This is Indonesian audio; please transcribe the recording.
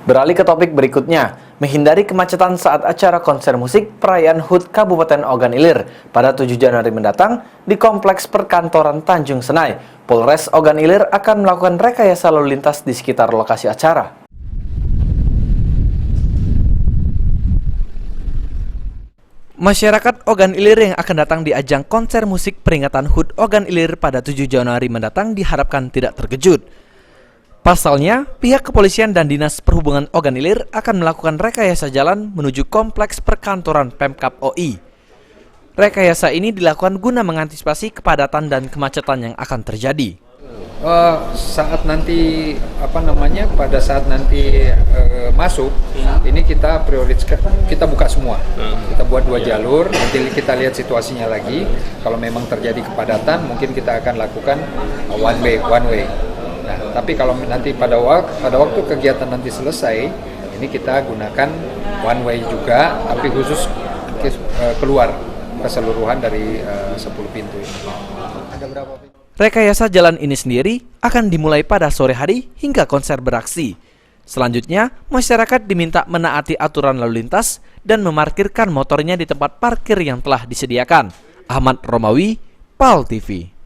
Beralih ke topik berikutnya, menghindari kemacetan saat acara konser musik perayaan HUT Kabupaten Ogan Ilir pada 7 Januari mendatang di Kompleks Perkantoran Tanjung Senai. Polres Ogan Ilir akan melakukan rekayasa lalu lintas di sekitar lokasi acara. Masyarakat Ogan Ilir yang akan datang di ajang konser musik peringatan HUT Ogan Ilir pada 7 Januari mendatang diharapkan tidak terkejut. Pasalnya, pihak kepolisian dan Dinas Perhubungan Ogan Ilir akan melakukan rekayasa jalan menuju Kompleks Perkantoran Pemkab OI. Rekayasa ini dilakukan guna mengantisipasi kepadatan dan kemacetan yang akan terjadi. Pada saat nanti masuk, ini kita prioritaskan, kita buka semua. Kita buat 2 jalur, nanti kita lihat situasinya lagi. Kalau memang terjadi kepadatan, mungkin kita akan lakukan one way. Nah, tapi kalau nanti pada waktu kegiatan nanti selesai, ini kita gunakan one way juga, tapi khusus keluar keseluruhan dari 10 pintu ini. Ada berapa pintu? Rekayasa jalan ini sendiri akan dimulai pada sore hari hingga konser beraksi. Selanjutnya, masyarakat diminta menaati aturan lalu lintas dan memarkirkan motornya di tempat parkir yang telah disediakan. Ahmad Romawi, PAL TV.